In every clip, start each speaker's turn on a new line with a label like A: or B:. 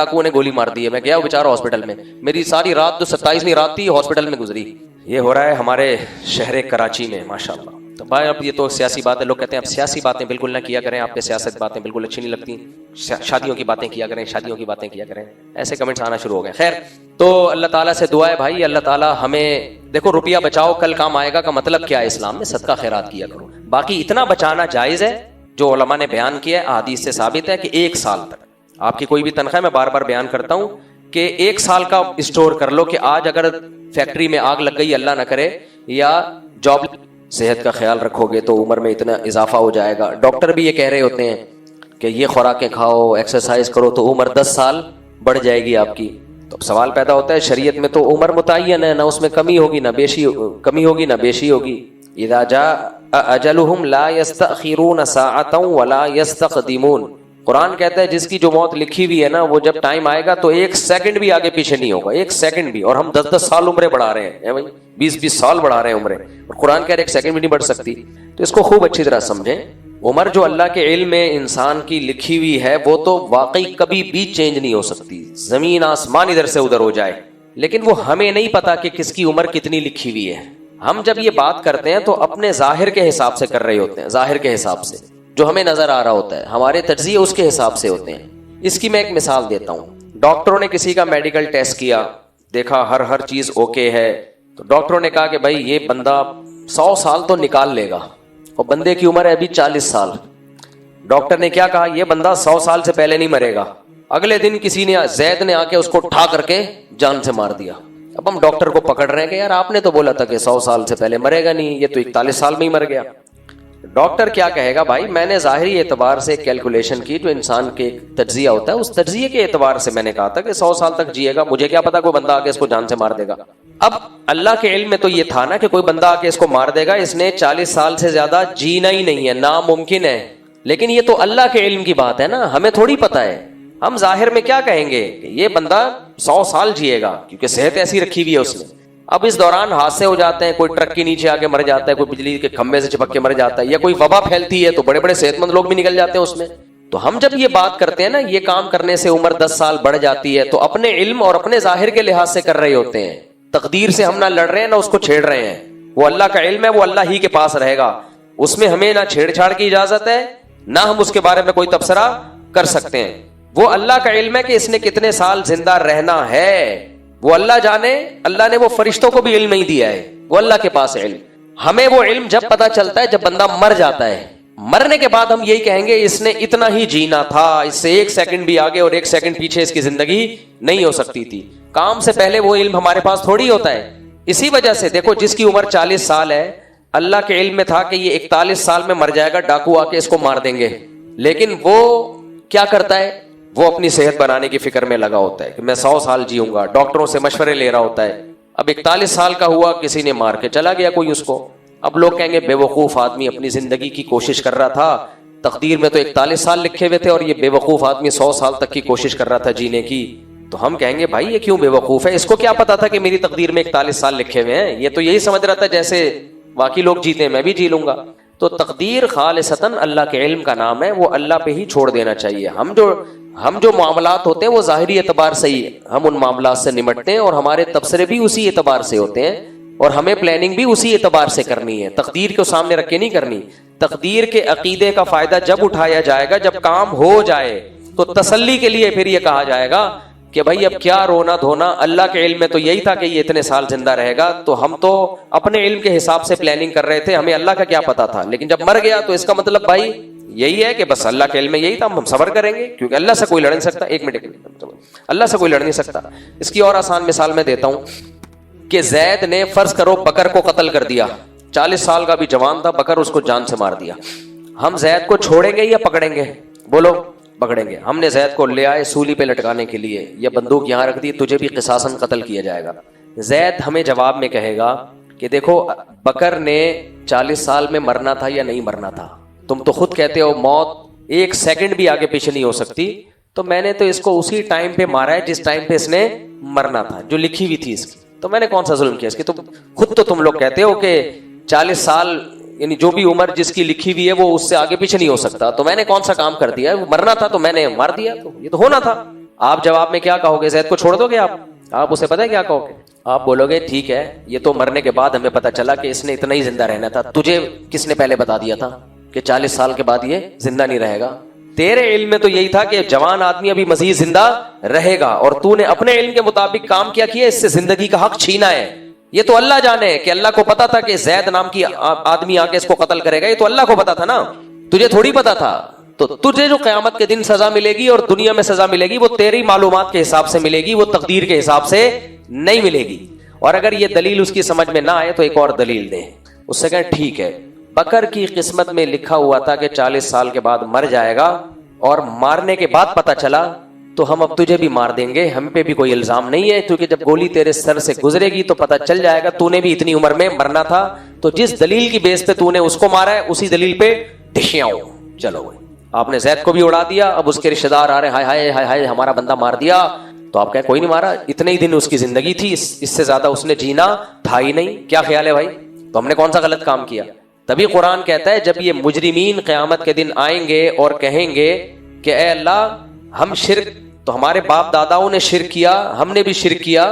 A: डाकुओं ने गोली मार दी है। मैं गया बेचारा हॉस्पिटल में, मेरी सारी रात जो 27वीं रात थी हॉस्पिटल में गुजरी। ये हो रहा है हमारे शहर कराची में माशाल्लाह। तो भाई अब ये तो सियासी बात है, लोग कहते हैं अब सियासी बातें बिल्कुल ना किया करें, आपके सियासत बातें बिल्कुल अच्छी नहीं लगती, शादियों की बातें किया करें, शादियों की बातें किया करें, ऐसे कमेंट्स आना शुरू हो गए। खैर, तो अल्लाह ताला से दुआ है भाई, अल्लाह ताला हमें, देखो रुपया बचाओ कल काम आएगा का मतलब क्या है इस्लाम में, सदका खैरात किया करो। बाकी इतना बचाना जायज़ है जो उलमा ने बयान किया है, अहादीस से साबित है कि 1 साल तक आपकी कोई भी तनख्वाह, मैं बार बार बयान करता हूं कि 1 साल का स्टोर कर लो कि आज अगर फैक्ट्री में आग लग गई अल्लाह ना करे, या जॉब, सेहत का ख्याल रखोगे तो उम्र में इतना इजाफा हो जाएगा। डॉक्टर भी ये कह रहे होते हैं कि ये खुराकें खाओ, एक्सरसाइज करो तो उम्र 10 साल बढ़ जाएगी आपकी। तो सवाल पैदा होता है, शरीयत में तो उम्र मुतय्यन है, ना उसमें कमी होगी ना बेशी, कमी होगी ना बेशी होगी। इज़ा जाअ अजलुहुम ला यस्तअखिरून साअतन वला यस्तक़दिमून। कुरान कहता है जिसकी जो मौत लिखी हुई है ना, वो जब टाइम आएगा तो 1 सेकंड भी आगे पीछे नहीं होगा, 1 सेकंड भी। और हम 10-10 साल उम्रें बढ़ा रहे हैं भाई, 20-20 साल बढ़ा रहे हैं उम्रें, और कुरान कह रहे 1 सेकंड भी नहीं बढ़ सकती। तो इसको खूब अच्छी तरह समझें। उम्र जो अल्लाह के इल्म में इंसान की लिखी हुई है वो तो वाकई कभी भी चेंज नहीं हो सकती, जमीन आसमान इधर से उधर हो जाए, लेकिन वो हमें नहीं पता कि किसकी उम्र कितनी लिखी हुई है। हम जब ये बात करते हैं तो अपने जाहिर के हिसाब से कर रहे होते हैं, जाहिर के हिसाब से जो हमें नजर आ रहा होता है, हमारे तज्जिए उसके हिसाब से होते हैं। इसकी मैं एक मिसाल देता हूँ। डॉक्टरों ने किसी का मेडिकल टेस्ट किया, देखा हर चीज ओके है, तो डॉक्टरों ने कहा कि भाई ये बंदा 100 साल तो निकाल लेगा, और बंदे की उम्र है अभी 40 साल। डॉक्टर ने क्या कहा, ये बंदा 100 साल से पहले नहीं मरेगा। अगले दिन किसी ने, जैद ने आके उसको उठा करके जान से मार दिया। अब हम डॉक्टर को पकड़ रहे हैं कि यार आपने तो बोला था कि 100 साल से पहले मरेगा नहीं, ये तो 41 साल में ही मर गया। डॉक्टर क्या कहेगा, भाई मैंने जाहिरी एतबार से कैलकुलेशन की, जो इंसान के तज्जिया होता है उस तज्जिए के एतबार से मैंने कहा था कि 100 साल तक जिएगा, मुझे क्या पता कोई बंदा आके इसको जान से मार देगा। अब अल्लाह के इल्म में तो ये था ना कि कोई बंदा आके इसको मार देगा, इसने 40 साल से ज्यादा जीना ही नहीं है, नामुमकिन है। लेकिन ये तो अल्लाह के इल्म की बात है ना, हमें थोड़ी पता है। हम जाहिर में क्या कहेंगे, ये बंदा 100 साल जिएगा क्योंकि सेहत ऐसी रखी हुई है उसने। अब इस दौरान हादसे हो जाते हैं, कोई ट्रक के नीचे आके मर जाता है, कोई बिजली के खंभे से चिपक के मर जाता है, या कोई वबा फैलती है तो बड़े बड़े सेहतमंद लोग भी निकल जाते हैं उसमें। तो हम जब ये बात करते हैं ना, ये काम करने से उम्र 10 साल बढ़ जाती है, तो अपने इल्म और अपने जाहिर के लिहाज से कर रहे होते हैं। तकदीर से हम ना लड़ रहे हैं ना उसको छेड़ रहे हैं। वो अल्लाह का इल्म है, वो अल्लाह ही के पास रहेगा, उसमें हमें ना छेड़छाड़ की इजाजत है, ना हम उसके बारे में कोई तबसरा कर सकते हैं। वो अल्लाह का इल्म है कि इसने कितने साल जिंदा रहना है, वो अल्लाह जाने। अल्लाह ने वो फरिश्तों को भी इल्म नहीं दिया है, वो अल्लाह के पास है इल्म। हमें वो इल्म जब पता चलता है जब बंदा मर जाता है। मरने के बाद हम यही कहेंगे इसने इतना ही जीना था, इससे 1 सेकंड भी आगे और 1 सेकंड पीछे इसकी जिंदगी नहीं हो सकती थी। काम से पहले वो इल्म हमारे पास थोड़ी होता है। इसी वजह से देखो, जिसकी उम्र 40 साल है, अल्लाह के इल्म में था कि ये 41 साल में मर जाएगा, डाकू आके इसको मार देंगे, लेकिन वो क्या करता है, वो अपनी सेहत बनाने की फिक्र में लगा होता है कि मैं 100 साल जीऊंगा, डॉक्टरों से मशवरे ले रहा होता है। अब 41 साल का हुआ, किसी ने मार के चला गया कोई उसको। अब लोग कहेंगे बेवकूफ आदमी अपनी जिंदगी की कोशिश कर रहा था, तकदीर में तो 41 साल लिखे हुए थे और ये बेवकूफ आदमी 100 साल तक की कोशिश कर रहा था जीने की। तो हम कहेंगे भाई ये क्यों बेवकूफ है, इसको क्या पता था कि मेरी तकदीर में 41 साल लिखे हुए हैं, ये तो यही समझ रहा था जैसे बाकी लोग जीते मैं भी जी लूंगा। तो तकदीर खालिसतन अल्लाह के इल्म का नाम है, वो अल्लाह पे ही छोड़ देना चाहिए। हम जो मामलात होते हैं वो जाहिरी एतबार से ही हम उन मामलात से निमटते हैं, और हमारे तबसरे भी उसी एतबार से होते हैं, और हमें प्लानिंग भी उसी एतबार से करनी है, तकदीर को सामने रख के नहीं करनी। तकदीर के अकीदे का फायदा जब उठाया जाएगा जब काम हो जाए, तो तसल्ली के लिए फिर ये कहा जाएगा कि भाई अब क्या रोना धोना, अल्लाह के इल्म में तो यही था कि ये इतने साल जिंदा रहेगा, तो हम तो अपने इल्म के हिसाब से प्लानिंग कर रहे थे, हमें अल्लाह का क्या पता था। लेकिन जब मर गया तो इसका मतलब भाई यही है कि बस अल्लाह के इल्म में यही था, हम सबर करेंगे, क्योंकि अल्लाह से कोई लड़ नहीं सकता। एक मिनट, अल्लाह से कोई लड़ नहीं सकता। इसकी और आसान मिसाल मैं देता हूं कि जैद ने फर्ज करो बकर को कत्ल कर दिया, 40 साल का भी जवान था, बकर उसको जान से मार दिया। हम जैद को छोड़ेंगे या पकड़ेंगे, बोलो? पकड़ेंगे। हमने जैद को ले आए सूली पे लटकाने के लिए, या बंदूक यहां रख दी, तुझे भी क़िसासन कत्ल किया जाएगा। जैद हमें जवाब में कहेगा कि देखो बकर ने 40 साल में मरना था या नहीं मरना था, तुम तो खुद कहते हो मौत 1 सेकंड भी आगे पीछे नहीं हो सकती, तो मैंने तो इसको उसी टाइम पे मारा है जिस टाइम पे इसने मरना था, जो लिखी हुई थी इसकी। तो मैंने कौन सा जुल्म किया इसकी? तो खुद तो तुम लोग कहते हो कि 40 साल यानी जो भी उम्र जिसकी लिखी हुई है वो उससे आगे पीछे नहीं हो सकता, तो मैंने कौन सा काम कर दिया? वो मरना था तो मैंने मार दिया, तो ये तो होना था। आप जवाब में क्या कहोगे? जैद को छोड़ दोगे आप उसे पता है क्या कहोगे? आप बोलोगे ठीक है, ये तो मरने के बाद हमें पता चला कि इसने इतना ही जिंदा रहना था। तुझे किसने पहले बता दिया था कि 40 साल के बाद ये जिंदा नहीं रहेगा? तेरे इल्म में तो यही था कि जवान आदमी अभी मजीद जिंदा रहेगा, और तूने अपने इल्म के मुताबिक काम क्या किया, इससे जिंदगी का हक छीना है। ये तो अल्लाह जाने कि अल्लाह को पता था कि जैद नाम की आदमी आके इसको कत्ल करेगा। ये तो अल्लाह को पता था ना, तुझे थोड़ी पता था। तो तुझे जो क़यामत के दिन सजा मिलेगी और दुनिया में सजा मिलेगी वो तेरी मालूमात के हिसाब से मिलेगी, वो तकदीर के हिसाब से नहीं मिलेगी। और अगर ये दलील उसकी समझ में ना आए तो एक और दलील दे। उससे कहें ठीक है, बकर की किस्मत में लिखा हुआ था कि 40 साल के बाद मर जाएगा, और मारने के बाद पता चला तो हम अब तुझे भी मार देंगे, हम पे भी कोई इल्जाम नहीं है, क्योंकि जब गोली तेरे सर से गुजरेगी तो पता चल जाएगा तूने भी इतनी उम्र में मरना था। तो जिस दलील की बेस पे तूने उसको मारा है उसी दलील पे ढिशियाओ। चलो भाई, आपने जैद को भी उड़ा दिया, अब उसके रिश्तेदार आ रहे हाय हाय हाय हाय हमारा बंदा मार दिया। तो आप कहें कोई नहीं मारा, इतने ही दिन उसकी जिंदगी थी, इससे ज्यादा उसने जीना था ही नहीं। क्या ख्याल है भाई? तो हमने कौन सा गलत काम किया? तभी कुरान कहता है जब ये मुजरिमीन क़यामत के दिन आएंगे और कहेंगे कि ए अल्लाह, हम शिर्क, तो हमारे बाप दादाओं ने शिर्क किया, हमने भी शिर्क किया,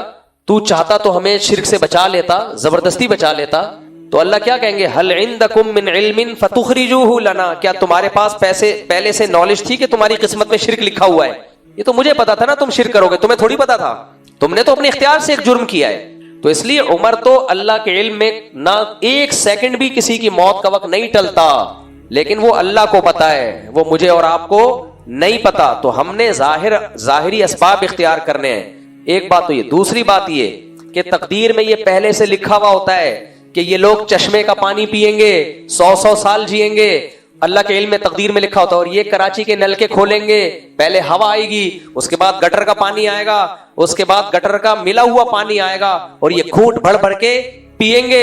A: तू चाहता तो हमें शिर्क से बचा लेता, जबरदस्ती बचा लेता। तो अल्लाह क्या कहेंगे? हल इंदकुम मिन इल्मिन फतुखरिजूहु लना, क्या तुम्हारे पास पहले से नॉलेज थी कि तुम्हारी किस्मत में शिर्क लिखा हुआ है? ये तो मुझे पता था ना तुम शिर्क करोगे, तुम्हें थोड़ी पता था, तुमने तो अपने इख्तियार से एक जुर्म किया है। तो इसलिए उमर तो अल्लाह के इल्म में ना एक सेकंड भी किसी की मौत का वक्त नहीं टलता, लेकिन वो अल्लाह को पता है, वो मुझे और आपको नहीं पता। तो हमने जाहिरी असबाब इख्तियार करने हैं। एक बात तो ये, दूसरी बात ये कि तकदीर में ये पहले से लिखा हुआ होता है कि ये लोग चश्मे का पानी पिएंगे, 100 साल जिएंगे। अल्लाह के इल्म में तकदीर में लिखा होता है। और ये कराची के नलके खोलेंगे, पहले हवा आएगी, उसके बाद गटर का पानी आएगा, उसके बाद गटर का मिला हुआ पानी आएगा, और ये घूंट भर भर के पिएंगे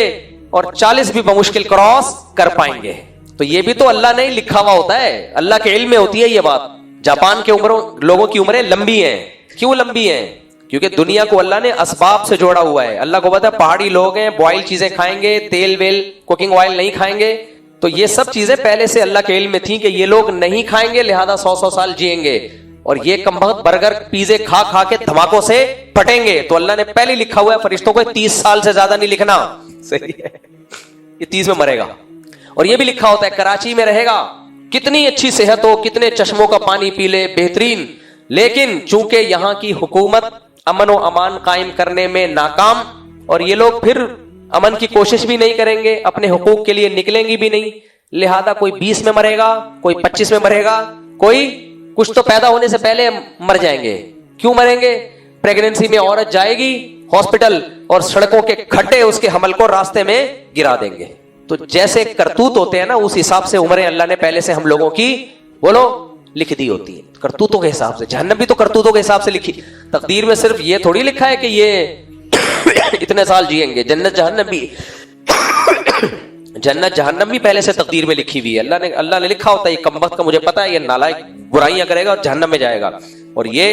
A: और 40 भी बमुश्किल क्रॉस कर पाएंगे। तो ये भी तो अल्लाह ने लिखा हुआ होता है, अल्लाह के इल्म में होती है ये बात। जापान के लोगों की उम्रें लंबी हैं। क्यों लंबी हैं? क्योंकि दुनिया को अल्लाह ने असबाब से जोड़ा हुआ है। अल्लाह को पता है पहाड़ी लोग हैं, बॉयल चीजें खाएंगे, तेल वेल कुकिंग ऑयल नहीं खाएंगे। तो ये सब चीजें पहले से अल्लाह के इल्म में थी कि ये लोग नहीं खाएंगे, लिहाजा 100 साल जिएंगे। और ये कमबख्त बर्गर पिज़्ज़े खा खा के धमाकों से फटेंगे। तो अल्लाह ने पहले लिखा हुआ है फरिश्तों को 30 साल से ज्यादा नहीं लिखना। सही है, ये 30 में मरेगा। और ये भी लिखा होता है कराची में रहेगा, कितनी अच्छी सेहत हो, कितने चश्मों का पानी पी ले, बेहतरीन, लेकिन चूंकि यहां की हुकूमत अमन व अमान कायम करने में नाकाम, और ये लोग फिर अमन की कोशिश भी नहीं करेंगे, अपने हुकूक के लिए निकलेंगी भी नहीं, लिहाजा कोई 20 में मरेगा, कोई 25 में मरेगा, कोई कुछ तो पैदा होने से पहले मर जाएंगे। क्यों मरेंगे? प्रेगनेंसी में औरत जाएगी हॉस्पिटल और सड़कों के खड्डे उसके हमल को रास्ते में गिरा देंगे। तो जैसे करतूत होते हैं ना, उस हिसाब से उम्रें अल्लाह ने पहले से हम लोगों की बोलो लिख दी होती है, करतूतों के हिसाब से। जहन्नम भी तो करतूतों के हिसाब से लिखी। तकदीर में सिर्फ ये थोड़ी लिखा है कि ये इतने साल जिएंगे। जन्नत जहन्नम भी पहले से तकदीर में लिखी हुई है। अल्लाह ने लिखा होता है ये कमबख्त का मुझे पता है, ये नालायक बुराइयां करेगा और जहन्नम में जाएगा, और ये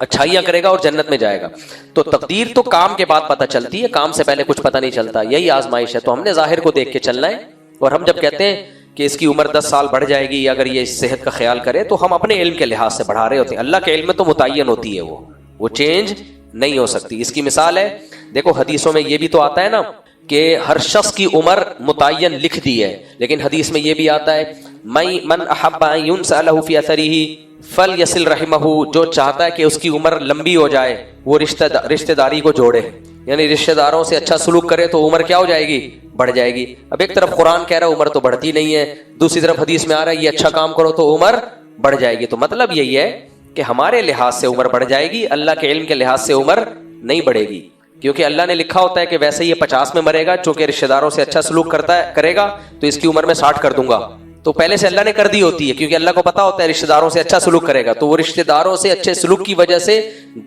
A: अच्छाइयां करेगा और जन्नत में जाएगा। तो तकदीर तो काम के बाद पता चलती है, काम से पहले कुछ पता नहीं चलता। यही आजमाइश है। तो हमने जाहिर को देख के चलना है। और हम जब कहते हैं कि इसकी उम्र 10 साल बढ़ जाएगी अगर ये सेहत का ख्याल करे, तो हम अपने इल्म के लिहाज से बढ़ा रहे होते हैं। अल्लाह के इल्म में तो मुतय्यन होती है, वो चेंज नहीं हो सकती। इसकी मिसाल है, देखो हदीसों में ये भी तो आता है ना कि हर शख्स की उम्र मुतय्यन लिख दी है, लेकिन हदीस में ये भी आता है मन अहब्बा युनसअलहु फी असरिही फल यसिल रहिमहु, जो चाहता है कि उसकी उम्र लंबी हो जाए वो रिश्तेदारी को जोड़े, यानी रिश्तेदारों से अच्छा सलूक करे तो उम्र क्या हो जाएगी? बढ़ जाएगी। अब एक तरफ कुरान कह रहा है उम्र तो बढ़ती नहीं है, दूसरी तरफ हदीस में आ रहा है ये अच्छा काम करो तो उम्र बढ़ जाएगी। तो मतलब यही है कि हमारे लिहाज से उम्र बढ़ जाएगी, अल्लाह के इल्म के लिहाज से उम्र नहीं बढ़ेगी। क्योंकि अल्लाह ने लिखा होता है कि वैसे ये 50 में मरेगा, चूंकि रिश्तेदारों से अच्छा सलूक करेगा तो इसकी उम्र में 60 कर दूंगा। तो पहले से अल्लाह ने कर दी होती है, क्योंकि अल्लाह को पता होता है रिश्तेदारों से अच्छा सलूक करेगा, तो वो रिश्तेदारों से अच्छे सलूक की वजह से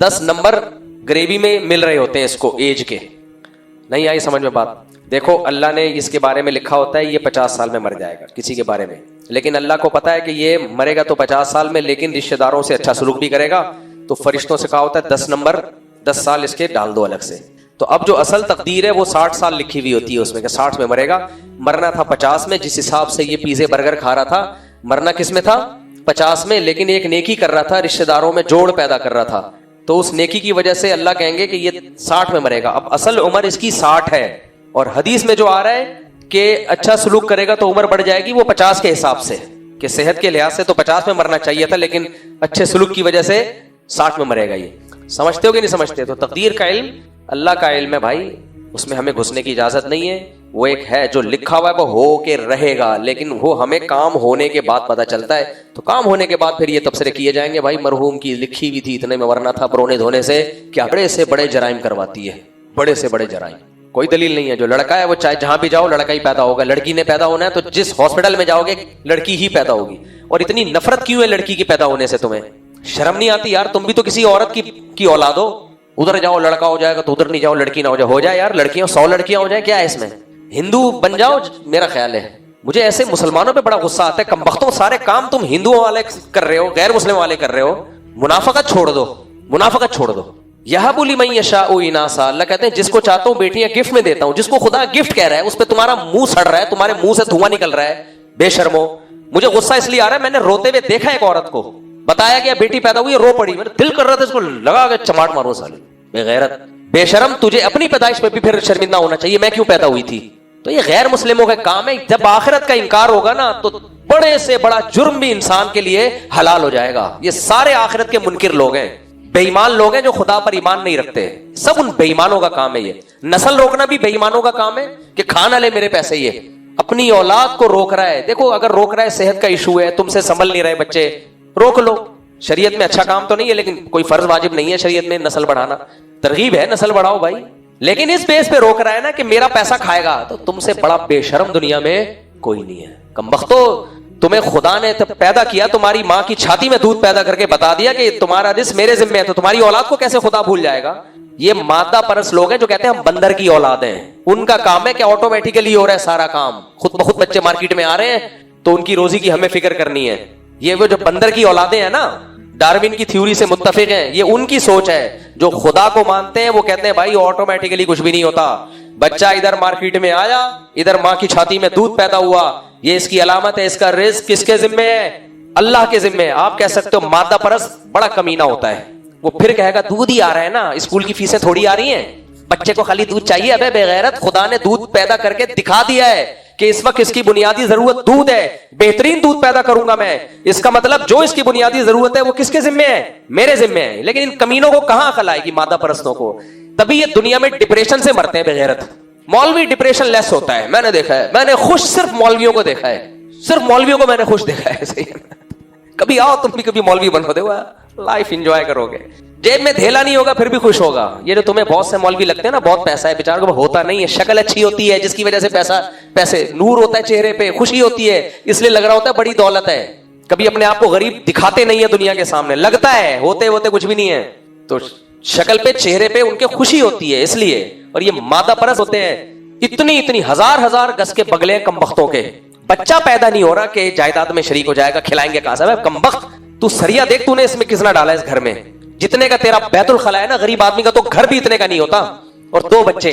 A: 10 नंबर ग्रेवी में मिल रहे होते हैं इसको एज के। नहीं आई समझ में बात? देखो अल्लाह ने इसके बारे में लिखा होता है ये 50 साल में मर जाएगा किसी के बारे में, लेकिन अल्लाह को पता है कि ये मरेगा तो 50 साल में, लेकिन रिश्तेदारों से अच्छा सलूक भी करेगा। तो फरिश्तों से कहा होता है 10 नंबर 10 साल इसके डाल दो अलग से। तो अब जो असल तकदीर है वो 60 साल लिखी हुई होती है उसमें कि 60 में मरेगा। मरना था 50 में, जिस हिसाब से ये पिज़्ज़े बर्गर खा रहा था, मरना किस में था? 50 में, लेकिन एक नेकी कर रहा था, रिश्तेदारों में जोड़ पैदा कर रहा था, तो उस नेकी की वजह से अल्लाह कहेंगे कि ये 60 में मरेगा। अब असल उम्र इसकी 60 है, और हदीस में जो आ रहा है कि अच्छा सलूक करेगा तो उम्र बढ़ जाएगी वो 50 के हिसाब से, कि सेहत के लिहाज से तो 50 में मरना चाहिए था, लेकिन अच्छे सलूक की वजह से 60 में मरेगा। ये समझते हो कि नहीं समझते? तो तकदीर का इल्म अल्लाह का इल्म है भाई, उसमें हमें घुसने की इजाजत नहीं है। वो एक है जो लिखा हुआ है वो हो के रहेगा, लेकिन वो हमें काम होने के बाद पता चलता है। तो काम होने के बाद फिर ये तबसरे किए जाएंगे, भाई मरहूम की लिखी हुई थी, इतने में मरना था, रोने धोने से क्या बड़े से बड़े जराइम करवाती है, बड़े से बड़े जराइम। कोई दलील नहीं है। जो लड़का है वो चाहे जहां भी जाओ लड़का ही पैदा होगा, लड़की ने पैदा होना है तो जिस हॉस्पिटल में जाओगे लड़की ही पैदा होगी। और इतनी नफरत क्यों है लड़की के पैदा होने से? तुम्हें शर्म नहीं आती यार? तुम भी तो किसी औरत की औलाद हो। उधर जाओ लड़का हो जाएगा तो उधर नहीं जाओ लड़की ना हो जाए यार, लड़कियां 100 लड़कियां हो जाए, क्या है इसमें? हिंदू बन जाओ, मेरा ख्याल है। मुझे ऐसे मुसलमानों पे बड़ा गुस्सा आता है, कमबख्तों सारे काम तुम हिंदुओं वाले कर रहे हो, गैर मुस्लिम वाले कर रहे हो। मुनाफकत छोड़ दो, मुनाफकत छोड़ दो। यह बोली मैं यशाउ इनासा, अल्लाह कहते हैं जिसको चाहता हूं बेटियां गिफ्ट में देता हूं। जिसको खुदा गिफ्ट कह रहा है उस पर तुम्हारा मुंह सड़ रहा है, तुम्हारे मुंह से धुआं निकल रहा है, बेशर्मो। मुझे गुस्सा इसलिए आ रहा है, मैंने रोते हुए देखा एक औरत को, बताया गया बेटी पैदा हुई, रो पड़ी, मेरा दिल कर रहा था इसको लगा के चमाट मारो साले, बेगैरत बेशरम। तुझे अपनी पैदाइश पे भी फिर शर्मिंदा होना चाहिए, मैं क्यों पैदा हुई थी? तो ये गैर मुस्लिमों का काम है। जब आखिरत का इनकार होगा ना तो बड़े से बड़ा जुर्म भी इंसान के लिए हलाल हो जाएगा। ये सारे आखिरत के मुनकिर लोग हैं, बेईमान लोग हैं जो खुदा पर ईमान नहीं रखते। सब उन बेईमानों का काम है। ये नस्ल रोकना भी बेईमानों का काम है कि खाना ले मेरे पैसे, ये अपनी औलाद को रोक रहा है। देखो अगर रोक रहा है, सेहत का इशू है, तुमसे संभल नहीं रहे बच्चे, रोक लो। शरीयत में अच्छा काम तो नहीं है, लेकिन कोई फर्ज वाजिब नहीं है शरीयत में नस्ल बढ़ाना। तरगीब है नस्ल बढ़ाओ भाई, लेकिन इस बेस पे रोक रहा है ना कि मेरा पैसा खाएगा, तो तुमसे बड़ा बेशरम दुनिया में कोई नहीं है। कमबख्तो, तुम्हें खुदा ने तब पैदा किया, तुम्हारी माँ की छाती में दूध पैदा करके बता दिया कि तुम्हारा रिज़्क़ मेरे जिम्मे है, तो तुम्हारी औलाद को कैसे खुदा भूल जाएगा? ये मादा परस लोग हैं जो कहते हैं हम बंदर की औलाद हैं। उनका काम है कि ऑटोमेटिकली हो रहा है सारा काम, खुद ब खुद बच्चे मार्केट में आ रहे हैं तो उनकी रोजी की हमें फिक्र करनी है। ये वो जो बंदर की औलादें हैं ना, डार्विन की थ्योरी से मुत्तफिक हैं, ये उनकी सोच है। जो खुदा को मानते हैं वो कहते हैं भाई ऑटोमेटिकली कुछ भी नहीं होता, बच्चा इधर मार्केट में आया, इधर माँ की छाती में दूध पैदा हुआ, ये इसकी अलामत है, इसका रिज़्क़ किसके जिम्मे है? अल्लाह के जिम्मे। आप कह सकते हो मादा परस्त बड़ा कमीना होता है, वो फिर कहेगा दूध ही आ रहा है ना, स्कूल की फीसें थोड़ी आ रही हैं, बच्चे को खाली दूध चाहिए। अबे बेगैरत, खुदा ने दूध पैदा करके दिखा दिया है कि इस वक्त इसकी बुनियादी जरूरत दूध है, बेहतरीन दूध पैदा करूंगा मैं। इसका मतलब जो इसकी बुनियादी जरूरत है वो किसके जिम्मे है? मेरे जिम्मे है। लेकिन इन कमीनों को कहां अकल आएगी, मादा परस्तों को? तभी ये दुनिया में डिप्रेशन से मरते हैं बेगैरत। मौलवी डिप्रेशन लेस होता है, मैंने देखा है, मैंने खुश सिर्फ मौलवियों को देखा है, सिर्फ मौलवियों को मैंने खुश देखा है। सही है। कभी आओ तुम भी, कभी मौलवी बनो, देखो लाइफ एंजॉय करोगे। जेब में धेला नहीं होगा फिर भी खुश होगा। ये जो तुम्हें बहुत से मौलवी लगते हैं ना, बहुत पैसा है, बेचारों को होता नहीं है, शक्ल अच्छी होती है जिसकी वजह से पैसे नूर होता है चेहरे पे, खुशी होती है इसलिए लग रहा होता है बड़ी दौलत है। कभी अपने आप को गरीब दिखाते नहीं है दुनिया के सामने, लगता है होते होते कुछ भी नहीं है। तो शक्ल पे चेहरे पे उनके खुशी होती है इसलिए। और ये मादा परस्त होते हैं, इतनी हजार गज के बगले कमबख्तों के। बच्चा पैदा नहीं हो रहा कि जायदाद में शरीक हो जाएगा, खिलाएंगे कहां से? कमबख्त, तू सरिया देख तूने इसमें कितना डाला इस घर में। जितने का तेरा बैतुल खला है ना गरीब आदमी का, तो घर भी इतने का नहीं होता। और 2 बच्चे,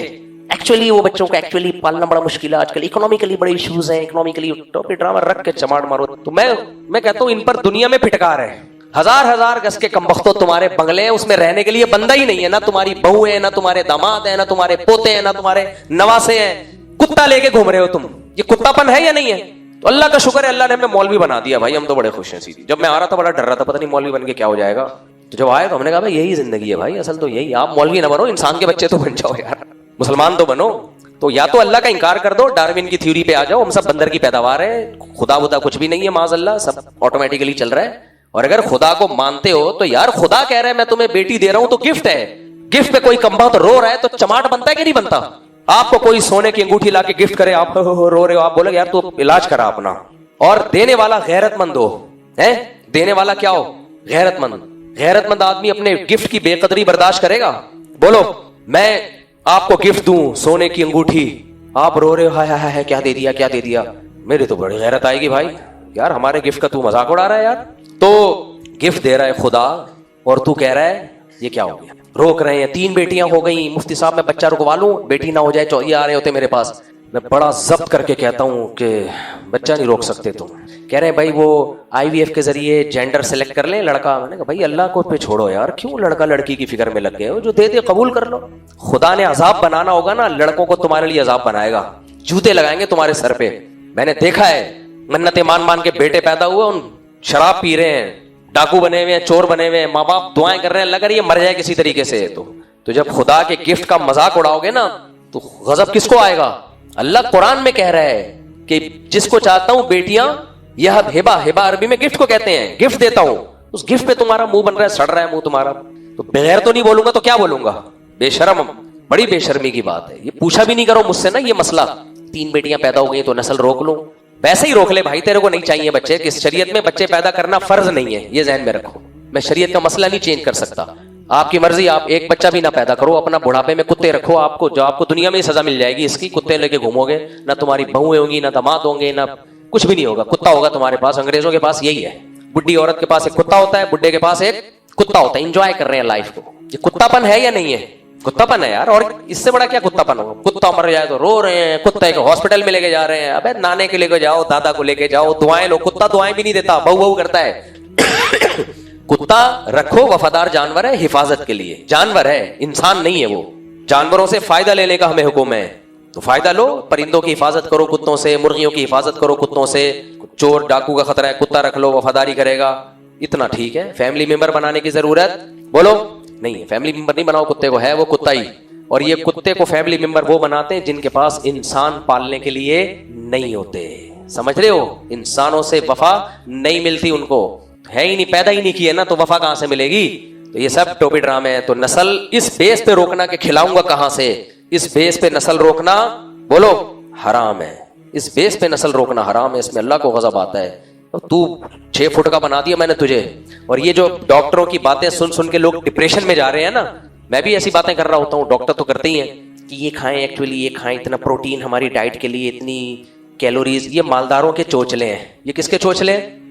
A: एक्चुअली वो बच्चों को एक्चुअली पालना बड़ा मुश्किल है आजकल, इकोनॉमिकली बड़े इश्यूज हैं, इकोनॉमिकली टॉपिक ड्रामा रख के चमाड़ मारो। तो मैं कहता हूं इन पर दुनिया में फिटकार है। हजार गज के कमबख्तों तुम्हारे बंगले हैं, उसमें रहने के लिए बंदा ही नहीं है, ना तुम्हारी बहू है, ना तुम्हारे दामाद है, ना तुम्हारे पोते हैं, ना तुम्हारे नवासे हैं। कुत्ता लेके घूम रहे हो तुम, ये कुत्तापन है या नहीं है? तो अल्लाह का शुक्र है, अल्लाह ने हमें मौलवी बना दिया भाई, हम तो बड़े खुश हैं। सीधी जब मैं आ रहा था बड़ा डर रहा था, पता नहीं मौलवी बन के क्या हो जाएगा। तो जब आया तो हमने कहा भाई यही जिंदगी है भाई, असल तो यही। आप मौलवी ना बनो, इंसान के बच्चे तो बन जाओ यार, मुसलमान तो बनो। तो या तो अल्लाह का इंकार कर दो, डार्विन की थ्योरी पे आ जाओ, हम सब बंदर की पैदावार है, खुदा बुदा कुछ भी नहीं है, माज़अल्लाह सब ऑटोमेटिकली चल रहा है। और अगर खुदा को मानते हो तो यार खुदा कह रहा है मैं तुम्हें बेटी दे रहा हूं तो गिफ्ट है, गिफ्ट पे कोई कमबख्त रो रहा है तो चमाट बनता है कि नहीं बनता? आपको कोई सोने की अंगूठी लाके गिफ्ट करे, आप रो रहे हो, आप बोले यार तू इलाज करा अपना। और देने वाला गैरतमंद हो, है देने वाला क्या हो? गैरतमंद। गैरतमंद आदमी अपने गिफ्ट की बेकदरी बर्दाश्त करेगा? बोलो मैं आपको गिफ्ट दूं सोने की अंगूठी, आप रो रहे हो हाय हाय हाय क्या दे दिया क्या दे दिया, मेरी तो बड़ी गैरत आएगी भाई, यार हमारे गिफ्ट का तू मजाक उड़ा रहा है यार। तो गिफ्ट दे रहा है खुदा और तू कह रहा है ये क्या हो गया? रोक रहे हैं। 3 बेटियां हो गई, मुफ्ती साहब मैं बच्चा रुकवा लूं, बेटी ना हो जाए, 24 आ रहे होते मेरे पास, मैं बड़ा जब्त करके कहता हूँ कि बच्चा नहीं रोक सकते तुम। कह रहे हैं भाई वो IVF के जरिए जेंडर सेलेक्ट कर ले लड़का। मैंने कहा भाई अल्लाह को पे छोड़ो यार, क्यों लड़का लड़की की फिक्र में लग गए हो? जो दे दे कबूल कर लो। खुदा ने अजाब बनाना होगा ना, लड़कों को तुम्हारे लिए अजाब बनाएगा, जूते लगाएंगे तुम्हारे सर पे। मैंने देखा है मन्नतें मान मान के बेटे पैदा हुए, उन शराब पी रहे हैं, डाकू बने हुए हैं, चोर बने हुए हैं, माँ बाप दुआएं कर रहे हैं, अल्लाह करे ये मर जाए किसी तरीके से। तो जब खुदा के गिफ्ट का मजाक उड़ाओगे ना तो गजब किसको आएगा? अल्लाह कुरान में कह रहा है कि जिसको चाहता हूं बेटियां, यह हिबा, हिबा अरबी में गिफ्ट को कहते हैं, गिफ्ट देता हूं। उस गिफ्ट पे तुम्हारा मुंह बन रहा है, सड़ रहा है मुंह तुम्हारा, तो बगैर तो नहीं बोलूंगा तो क्या बोलूंगा? बेशरम, बड़ी बेशर्मी की बात है। ये पूछा भी नहीं करो मुझसे ना ये मसला, 3 बेटियां पैदा हो गई तो नस्ल रोक लूं। वैसे ही रोक ले भाई, तेरे को नहीं चाहिए बच्चे, किस शरीयत में बच्चे पैदा करना फर्ज नहीं है, ये ज़हन में रखो। मैं शरीयत का मसला नहीं चेंज कर सकता, आपकी मर्जी, आप एक बच्चा भी ना पैदा करो, अपना बुढ़ापे में कुत्ते रखो, आपको जो आपको दुनिया में ही सजा मिल जाएगी इसकी। कुत्ते लेके घूमोगे, ना तुम्हारी बहुएं होंगी, ना दामाद होंगे, ना कुछ भी नहीं होगा, कुत्ता होगा तुम्हारे पास। अंग्रेजों के पास यही है, बुढ़ी औरत के पास एक कुत्ता होता है, बुढ़े के पास एक कुत्ता होता है। एंजॉय कर रहे हैं लाइफ को। ये कुत्तापन है या नहीं है? कुत्तापन है यार, और इससे बड़ा क्या कुत्तापन होगा? कुत्ता मर जाए तो रो रहे हैं, कुत्ते को हॉस्पिटल में लेके जा रहे हैं। अबे नाने के लेके जाओ, दादा को लेके जाओ, दुआएं लो। कुत्ता दुआएं भी नहीं देता, बहु बहु करता है। कुत्ता रखो, वफादार जानवर है, हिफाजत के लिए जानवर है, इंसान नहीं है वो। जानवरों से फायदा लेने का हमें हुक्म है, तो फायदा लो। परिंदों की हिफाजत करो कुत्तों से, मुर्गियों की हिफाजत करो कुत्तों से। चोर डाकू का खतरा है, कुत्ता रख लो, वफादारी करेगा, इतना ठीक है। फैमिली मेंबर बनाने की जरूरत बोलो नहीं है, फैमिली मेंबर नहीं बनाओ कुत्ते को, है वो कुत्ता ही। और ये कुत्ते को फैमिली मेंबर वो बनाते हैं जिनके पास इंसान पालने के लिए नहीं होते। समझ रहे हो? इंसानों से वफा नहीं मिलती उनको, है ही नहीं, पैदा ही नहीं किए ना, तो वफा कहां से मिलेगी? तो ये सब टोपी ड्रामे हैं। तो नस्ल इस बेस पे रोकना कि खिलाऊंगा कहां से, इस बेस पे नस्ल रोकना बोलो हराम है। इस बेस पे नस्ल रोकना हराम है, इसमें अल्लाह को गजब आता है। तो तू 6 फुट का बना दिया मैंने तुझे। और ये जो डॉक्टरों की बातें सुन सुन के लोग डिप्रेशन में जा रहे हैं ना, मैं भी ऐसी बातें कर रहा होता हूँ, डॉक्टर तो करते ही हैं कि ये खाएं, एक्चुअली ये खाएं, इतना प्रोटीन हमारी डाइट के लिए, इतनी कैलोरीज। ये मालदारों के चोचले हैं। ये किसके चोचले हैं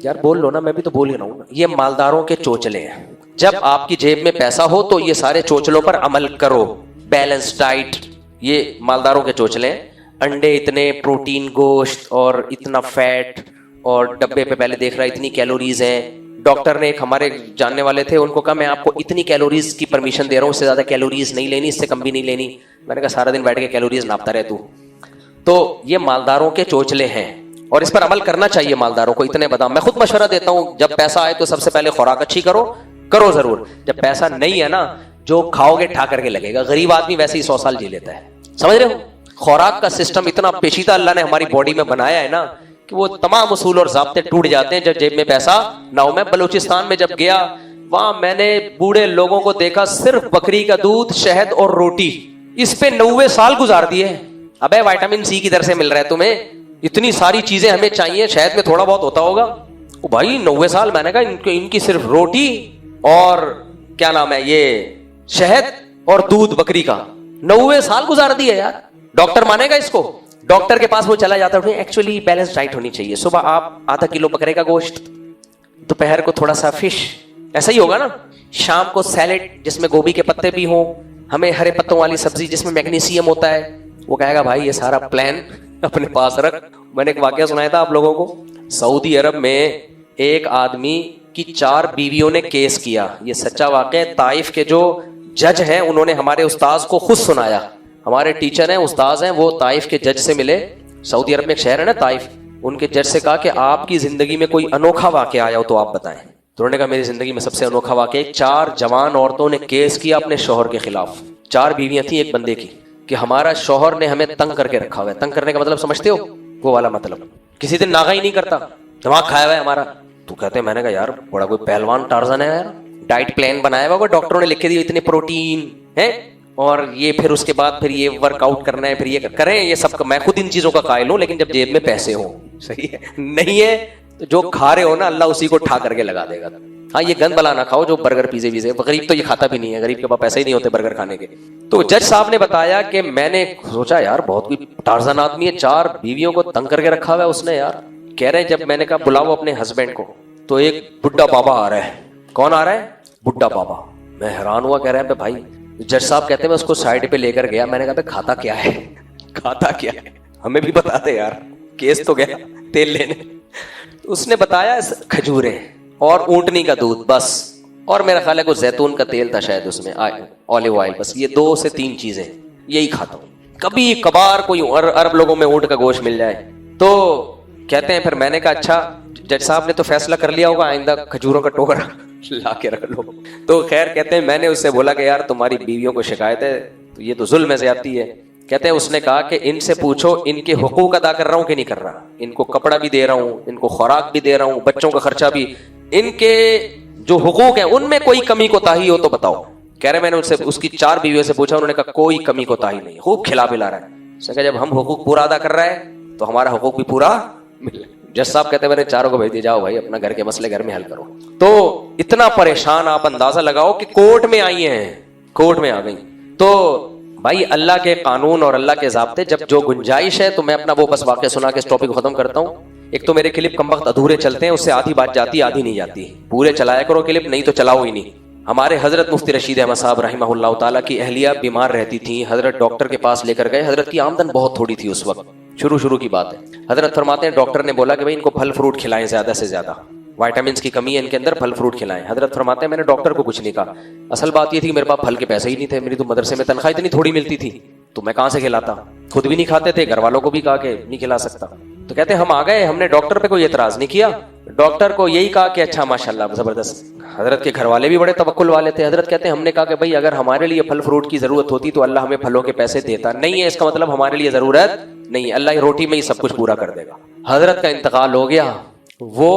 A: यार? बोल लो ना, मैं भी तो बोल ही रहा हूँ। ये मालदारों के चोचले हैं। जब आपकी जेब में पैसा हो तो ये सारे चोचलों पर अमल करो। बैलेंस डाइट, ये मालदारों के चोचले हैं। अंडे इतने, प्रोटीन, गोश्त और इतना फैट, और डब्बे पे पहले देख रहा है इतनी कैलोरीज हैं। डॉक्टर ने, एक हमारे जानने वाले थे, उनको कहा मैं आपको इतनी कैलोरीज की परमिशन दे रहा हूँ, इससे ज्यादा कैलोरीज नहीं लेनी, इससे कम भी नहीं लेनी। मैंने कहा सारा दिन बैठ के कैलोरीज नापता रहे तू। तो ये मालदारों के चोचले हैं और इस पर अमल करना चाहिए मालदारों को। इतने बादाम, मैं खुद मशवरा देता हूं, जब पैसा आए तो सबसे पहले खुराक अच्छी करो, करो जरूर। जब पैसा नहीं है ना, जो खाओगे ठा करके लगेगा। गरीब आदमी वैसे ही 100 साल जी लेता है, समझ रहे हो? खुराक का सिस्टम इतना पेचीदा अल्लाह ने हमारी बॉडी में बनाया है ना कि वो तमाम उसूल और ज़ाब्ते टूट जाते हैं जब जेब में पैसा ना हो। मैं बलूचिस्तान में जब गया, वहां मैंने बूढ़े लोगों को देखा, सिर्फ बकरी का दूध, शहद और रोटी, इस पे 90 साल गुजार दिए। अबे विटामिन सी किधर से मिल रहा है तुम्हें? इतनी सारी चीजें हमें चाहिए, शहद में थोड़ा बहुत होता होगा। ओ भाई 90 साल, मैंने कहा इनकी सिर्फ रोटी और क्या नाम है ये शहद और दूध बकरी का 90 साल गुजार दिए यार। डॉक्टर मानेगा इसको? डॉक्टर के पास वो चला जाता है, एक्चुअली बैलेंस डाइट होनी चाहिए। सुबह आप आधा किलो बकरे का गोश्त, दोपहर को थोड़ा सा फिश, ऐसा ही होगा ना। शाम को सैलेड जिसमें गोभी के पत्ते भी हों, हमें हरे पत्तों वाली सब्जी जिसमें मैग्नीशियम होता है। वो कहेगा भाई ये सारा प्लान अपने पास रख। मैंने एक वाकया सुनाया था आप लोगों को। सऊदी अरब में एक आदमी की 4 बीवियों ने केस किया, ये सच्चा वाकया। ताइफ के जो जज हैं उन्होंने हमारे उस्ताद को खुद सुनाया। हमारे टीचर हैं, उस्ताद हैं, वो ताइफ के जज से मिले। सऊदी अरब में एक शहर है ना ताइफ, उनके जज से कहा कि आपकी जिंदगी में कोई अनोखा वाकया आया हो तो आप बताएं। तो उन्होंने कहा मेरी जिंदगी में सबसे अनोखा वाकया, 4 जवान औरतों ने केस किया अपने शौहर के खिलाफ। 4 बीवियां थी एक बंदे की, कि हमारा शौहर ने हमें तंग करके रखा हुआ है। तंग करने का मतलब समझते हो? वो वाला मतलब, किसी दिन नागा ही नहीं करता, दिमाग खाया हुआ है हमारा। तो कहते हैं, मैंने कहा यार बड़ा कोई पहलवान टार्जन है यार, डाइट प्लान बनाया हुआ डॉक्टरों ने लिख के दिया, इतने प्रोटीन है और ये, फिर उसके बाद फिर ये वर्कआउट करना है, फिर ये करें, ये सब। मैं खुद इन चीजों का कायल हूं, लेकिन जब जेब में पैसे हो, सही है, नहीं है तो जो खा रहे हो ना अल्लाह उसी को ठा करके लगा देगा। हाँ ये गंद बला ना खाओ जो बर्गर पिज़्ज़े वीज़े, गरीब तो ये खाता भी नहीं है, गरीब के पास पैसे ही नहीं होते बर्गर खाने के। तो जज साहब ने बताया कि मैंने सोचा यार बहुत कोई टार्जन आदमी है, 4 बीवियों को तंग करके रखा हुआ है उसने यार। कह रहे हैं जब मैंने कहा बुलाओ अपने हस्बैंड को, तो एक बुढ़ा बाबा आ रहा है। कौन आ रहा है? बुढ़ा बाबा। मैं हैरान हुआ, कह रहे हैं भाई। जज साहब कहते हैं मैं उसको साइड पे लेकर गया, मैंने कहा खाता क्या है? खाता क्या है, हमें भी बता दे यार, केस तो गया तेल लेने। तो उसने बताया खजूरें और ऊंटनी का दूध बस, और मेरा ख्याल है कुछ जैतून का तेल था शायद उसमें, ऑलिव ऑयल, बस ये 2 से 3 चीजें यही खाता हूँ। कभी कभार कोई अरब लोगों में ऊंट का गोश्त मिल जाए तो कहते हैं। फिर मैंने कहा अच्छा जज साहब ने तो फैसला कर लिया होगा, आइंदा खजूरों का टोकरा ला के रख लो। तो खैर कहते हैं मैंने उससे बोला कि यार तुम्हारी बीवियों को शिकायत है तो ये तो जुल्म है, ज्यादती है। कहते हैं उसने कहा कि इनसे पूछो इनके हुकूक अदा कर रहा हूं कि नहीं कर रहा, इनको कपड़ा भी दे रहा हूं, इनको खुराक भी दे रहा हूं, बच्चों का खर्चा भी, इनके जो हुकूक है उनमें कोई कमी कोताही हो तो बताओ। कह रहे मैंने उससे उसकी 4 बीवियों से पूछा, उन्होंने कहा कोई कमी कोताही नहीं, खूब खिला पिला रहा है। उसने कहा जब हम हुकूक पूरा अदा कर रहे हैं तो हमारा हुकूक भी पूरा मिले। जज साहब कहते मैंने 4 को भेज दिया, जाओ भाई अपना घर के मसले घर में हल करो। तो इतना परेशान आप अंदाजा लगाओ कि कोर्ट में आई हैं, कोर्ट में आ गई। तो भाई अल्लाह के कानून और अल्लाह के ज़ाब्ते, जब जो गुंजाइश है तो मैं अपना वो बस वाक़या सुना के इस टॉपिक को खत्म करता हूँ। एक तो मेरे क्लिप कम वक्त अधूरे चलते हैं, उससे आधी बात जाती आधी नहीं जाती, पूरे चलाया करो क्लिप, नहीं तो चलाओ ही नहीं। हमारे हजरत मुफ्ती रशीद अहमद साहब रहमहुल्लाह ताला की अहलिया बीमार रहती थी, हजरत डॉक्टर के पास लेकर गए। हजरत की आमदन बहुत थोड़ी थी उस वक्त, शुरू की बात है। हजरत फरमाते हैं डॉक्टर ने बोला कि भाई इनको फल फ्रूट खिलाएं, ज्यादा से ज्यादा विटामिन की कमी है इनके अंदर, फल फ्रूट खिलाएं। हजरत फरमाते हैं मैंने डॉक्टर को कुछ नहीं कहा, असल बात ये थी कि मेरे पास फल के पैसे ही नहीं थे, मेरी तो मदरसे में तनख्वाह इतनी थोड़ी मिलती थी तो मैं कहां से खिलाता, खुद भी नहीं खाते थे, घर वालों को भी कहा कि नहीं खिला सकता। तो कहते हम आ गए, हमने डॉक्टर पे कोई एतराज नहीं किया, डॉक्टर को यही कहा कि अच्छा माशाल्लाह जबरदस्त। हजरत के घर वाले भी बड़े तवक्कुल वाले थे। हजरत कहते हैं हमने कहा कि भाई अगर हमारे लिए फल फ्रूट की जरूरत होती तो अल्लाह हमें फलों के पैसे देता, नहीं है इसका मतलब हमारे लिए जरूरत नहीं, अल्लाह रोटी में ही सब कुछ पूरा कर देगा। हजरत का इंतकाल हो गया, वो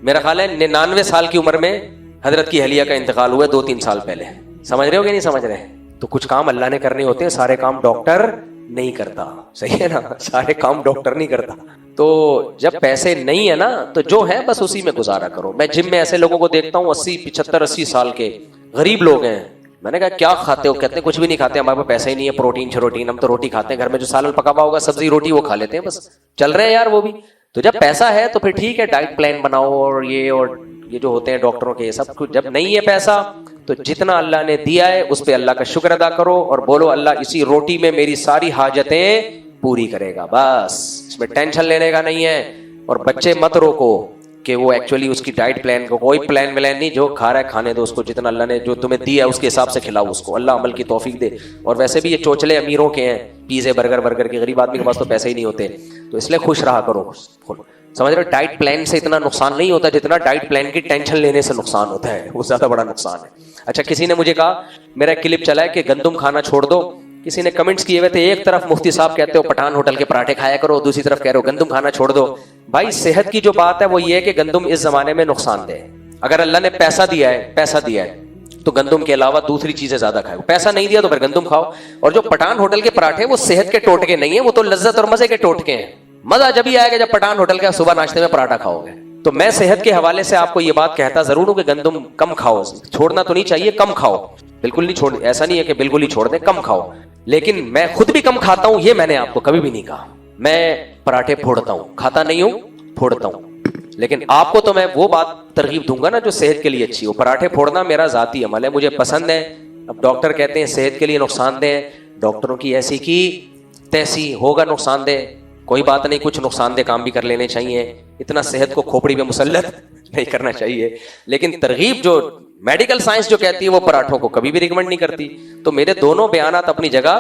A: मेरा ख्याल है 99 साल की उम्र में हजरत की अहलिया का इंतकाल हुआ 2-3 साल पहले। समझ रहे हो कि नहीं समझ रहे? तो कुछ काम अल्लाह ने करने होते हैं, सारे काम डॉक्टर नहीं करता, सही है ना, सारे काम डॉक्टर नहीं करता। तो जब पैसे नहीं है ना तो जो है बस उसी में गुजारा करो। मैं जिम में ऐसे लोगों को देखता हूँ 80-75-80 साल के गरीब लोग हैं, मैंने कहा क्या खाते हो? कहते हैं कुछ भी नहीं खाते, हमारे पास पैसा ही नहीं है, प्रोटीन शरोटीन, हम तो रोटी खाते हैं, घर में जो सालन पका हुआ होगा सब्जी रोटी वो खा लेते हैं, बस चल रहे हैं यार वो भी। तो जब पैसा है तो फिर ठीक है डाइट प्लान बनाओ और ये जो होते हैं डॉक्टरों के, ये सब कुछ। जब नहीं है पैसा तो जितना अल्लाह ने दिया है उस पे अल्लाह का शुक्र अदा करो और बोलो अल्लाह इसी रोटी में मेरी सारी हाजतें पूरी करेगा, बस इसमें टेंशन लेने का नहीं है। और बच्चे मत रोको कि वो एक्चुअली उसकी डाइट प्लान को, कोई प्लान व्लान नहीं, जो खा रहा है खाने दो उसको, जितना अल्लाह ने जो तुम्हें दिया है उसके हिसाब से खिलाओ उसको, अल्लाह अमल की तौफीक दे। और वैसे भी ये चोचले अमीरों के हैं, पिज़्ज़े बर्गर के, गरीब आदमी के पास तो पैसे ही नहीं होते, तो इसलिए खुश रहा करो। समझ रहे हो, डाइट प्लान से इतना नुकसान नहीं होता जितना डाइट प्लान की टेंशन लेने से नुकसान होता है, वो ज्यादा बड़ा नुकसान है। अच्छा, किसी ने मुझे कहा, मेरा क्लिप चला है कि गंदम खाना छोड़ दो, किसी ने कमेंट्स किए हुए थे, एक तरफ मुफ्ती साहब कहते हो पठान होटल के पराठे खाया करो, दूसरी तरफ कह रहे हो गंदम खाना छोड़ दो। भाई सेहत की जो बात है वो ये है कि गंदम इस जमाने में नुकसानदेह है। अगर अल्लाह ने पैसा दिया है तो गंदम के अलावा दूसरी चीजें ज्यादा खाओ, पैसा नहीं दिया तो फिर गंदम खाओ। और जो पठान होटल के पराठे वो सेहत के टोटके नहीं है, वो तो लज्जत और मजे के टोटके हैं। मजा जब ही आएगा जब पठान होटल का सुबह नाश्ते में पराठा खाओगे। तो मैं सेहत के हवाले से आपको ये बात कहता जरूर हूं कि गंदम कम खाओ, छोड़ना तो नहीं चाहिए, कम खाओ, बिल्कुल नहीं छोड़, ऐसा नहीं है कि बिल्कुल ही छोड़ दे, कम खाओ। लेकिन मैं खुद भी कम खाता हूं, ये मैंने आपको कभी भी नहीं कहा। मैं पराठे फोड़ता हूं, खाता नहीं हूं, फोड़ता हूं। लेकिन आपको तो मैं वो बात तरगीब दूंगा ना जो सेहत के लिए अच्छी हो। पराठे फोड़ना मेरा जाती अमल है, मुझे पसंद है। अब डॉक्टर कहते हैं सेहत के लिए नुकसानदेह, डॉक्टरों की ऐसी की तैसी होगा नुकसानदेह, कोई बात नहीं, कुछ नुकसानदेह काम भी कर लेने चाहिए, इतना सेहत को खोपड़ी में मुसल्लत नहीं करना चाहिए। लेकिन तरगीब जो मेडिकल साइंस जो कहती है वो पराठों को कभी भी रिकमेंड नहीं करती। तो मेरे दोनों बयानात अपनी जगह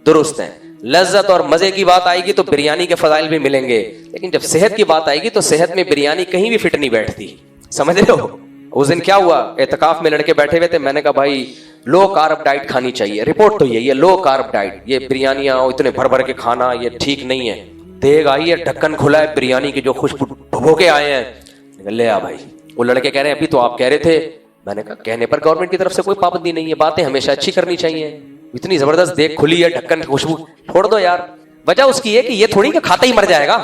A: दुरुस्त हैं। लज्जत और मजे की बात आएगी तो बिरयानी के फजाइल भी मिलेंगे, लेकिन जब सेहत की बात आएगी तो सेहत में बिरयानी कहीं भी फिट नहीं बैठती। समझ रहे हो? उस दिन क्या हुआ, एतकाफ में लड़के बैठे हुए थे, मैंने कहा भाई लो कार्ब डाइट खानी चाहिए, रिपोर्ट तो यही है लो कार्ब डाइट, ये बिरयानियां इतने भर भर के खाना ये ठीक नहीं है। देग आई है, ढक्कन खुला है बिरयानी की, जो खुशबू भभो के आए हैं, ले आ भाई। वो लड़के कह रहे हैं अभी तो आप कह रहे थे, मैंने कहा कहने पर गवर्नमेंट की तरफ से कोई पाबंदी नहीं है, बातें हमेशा अच्छी करनी चाहिए। इतनी जबरदस्त देख खुली है, ढक्कन खुशबू, छोड़ दो यार। वजह उसकी है कि ये थोड़ी कि खाता ही मर जाएगा,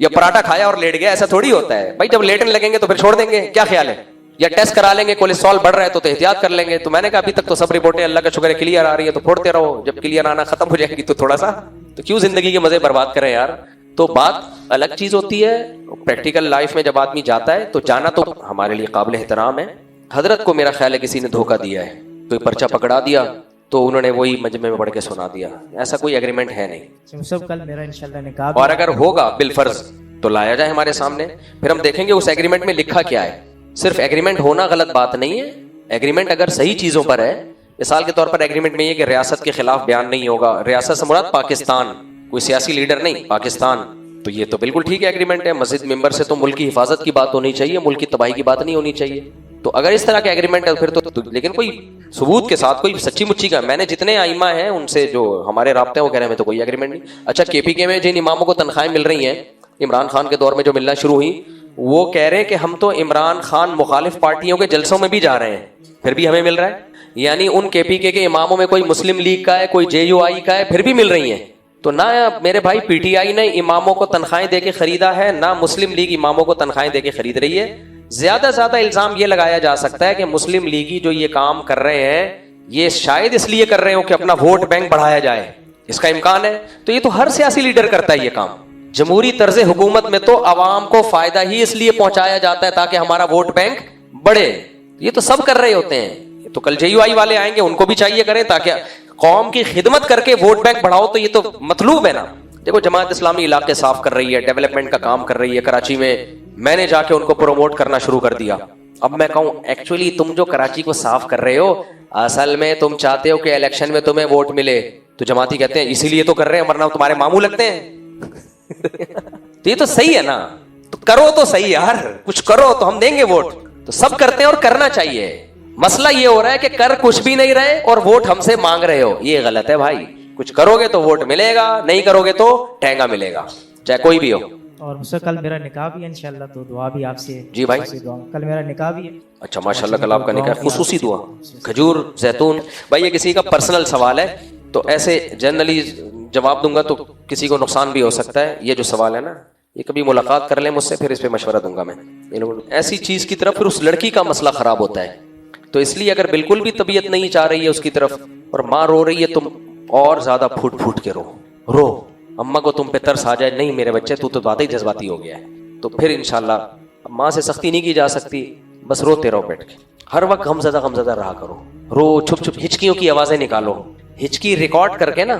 A: या पराठा खाया और लेट गया, ऐसा थोड़ी होता है भाई। जब लेटने लगेंगे तो फिर छोड़ देंगे, क्या ख्याल है? या टेस्ट करा लेंगे, कोलेस्ट्रॉल बढ़ रहा है तो एहतियात कर लेंगे। तो मैंने कहा अभी तक तो सब रिपोर्टें अल्लाह का शुक्र है क्लियर आ रही है, तो फोड़ते रहो, जब क्लियर आना खत्म हो जाएगी तो थोड़ा सा, तो क्यों जिंदगी के मजे बर्बाद करें यार। तो बात अलग चीज होती है, प्रैक्टिकल लाइफ में जब आदमी जाता है तो जाना तो हमारे लिए काबिल एहतराम है। हजरत को मेरा ख्याल है किसी ने धोखा दिया है, कोई पर्चा पकड़ा दिया, तो उन्होंने वही मजमे में पढ़ के सुना दिया। ऐसा कोई एग्रीमेंट है नहीं।
B: सब कल मेरा इंशाल्लाह निकाह
A: और अगर होगा बिलफर्ज तो लाया जाए हमारे सामने, फिर हम देखेंगे उस एग्रीमेंट में लिखा क्या है। सिर्फ एग्रीमेंट होना गलत बात नहीं है, एग्रीमेंट अगर सही चीजों पर है, मिसाल के तौर पर एग्रीमेंट में ये कि रियासत के खिलाफ बयान नहीं होगा, रियासत से मुराद पाकिस्तान, कोई सियासी लीडर नहीं, पाकिस्तान, तो ये तो बिल्कुल ठीक है एग्रीमेंट है। मस्जिद मेंबर से तो मुल्क की हिफाजत की बात होनी चाहिए, मुल्क की तबाही की बात नहीं होनी चाहिए। तो अगर इस तरह का एग्रीमेंट है फिर तो लेकिन कोई सबूत के साथ, कोई सच्ची मुच्ची का, मैंने जितने आइमा हैं उनसे जो हमारे राब्ते हैं वो कह रहे हैं तो कोई एग्रीमेंट नहीं। अच्छा, केपीके में जिन इमामों को तनख्वाहें मिल रही हैं, इमरान खान के दौर में जो मिलना शुरू हुई, वो कह रहे हैं कि हम तो इमरान खान मुखालिफ पार्टियों के जलसों में भी जा रहे हैं, फिर भी हमें मिल रहा है। यानी उन केपीके के इमामों में कोई मुस्लिम लीग का है, कोई जेयूआई का है, फिर भी मिल रही है। तो ना मेरे भाई पीटीआई ने इमामों को तनख्वाहें देके खरीदा है, ना मुस्लिम लीग इमामों को तनख्वाहें देके खरीद रही है। ज्यादा से ज्यादा इल्जाम ये लगाया जा सकता है कि मुस्लिम लीगी जो ये काम कर रहे हैं, ये शायद इसलिए कर रहे हो कि अपना वोट बैंक बढ़ाया जाए, इसका इम्कान है। तो ये तो हर सियासी लीडर करता है ये काम। जमहूरी तर्ज हुकूमत में तो अवाम को फायदा ही इसलिए पहुंचाया जाता है ताकि हमारा वोट बैंक बढ़े। ये तो सब कर रहे होते हैं। तो कल जेयूआई वाले आएंगे, उनको भी चाहिए करें ताकि कौम की खिदमत करके वोट बैंक बढ़ाओ, तो ये तो मतलूब है ना। देखो जमात इस्लामी इलाके साफ कर रही है, डेवलपमेंट का काम कर रही है। कराची में मैंने जाके उनको प्रमोट करना शुरू कर दिया। अब मैं कहूं एक्चुअली तुम जो कराची को साफ कर रहे हो, असल में तुम चाहते हो कि इलेक्शन में तुम्हें वोट मिले, तो जमाती कहते हैं इसीलिए तो कर रहे हैं, वरना तुम्हारे मामू लगते हैं। तो ये तो सही है ना, तो करो तो सही यार, कुछ करो तो हम देंगे वोट। तो सब करते हैं और करना चाहिए। मसला ये हो रहा है कि कर कुछ भी नहीं रहे और वोट हमसे मांग रहे हो, ये गलत है भाई। कुछ करोगे तो वोट मिलेगा, नहीं करोगे तो ठेंगा मिलेगा, चाहे कोई भी हो।
B: और मुझसे कल मेरा निकाह भी है इंशाल्लाह, तो दुआ भी आपसे।
A: जी भाई,
B: कल मेरा निकाह भी है।
A: अच्छा माशाल्लाह, कल आपका निकाह, खुसूसी दुआ, खजूर जैतून। भाई ये किसी का पर्सनल सवाल है, तो ऐसे जनरली जवाब दूंगा तो किसी को नुकसान भी हो सकता है। ये जो सवाल है ना, ये कभी मुलाकात कर ले मुझसे, फिर इस पे मशवरा दूंगा मैं। ऐसी चीज की तरफ फिर उस लड़की का मसला खराब होता है। तो इसलिए अगर बिल्कुल भी तबीयत नहीं चाह रही है उसकी तरफ और माँ रो रही है, तुम और ज्यादा फूट फूट के रो। अम्मा को तुम पे तरस आ जाए, नहीं मेरे बच्चे तू तो ज्यादा ही जज्बाती हो गया है, तो फिर इंशाल्लाह माँ से सख्ती नहीं की जा सकती, बस रोते रहो बैठ के। हर वक्त गमज़दा रहा करो, रो, छुप छुप हिचकियों की आवाजें निकालो। हिचकी रिकॉर्ड करके ना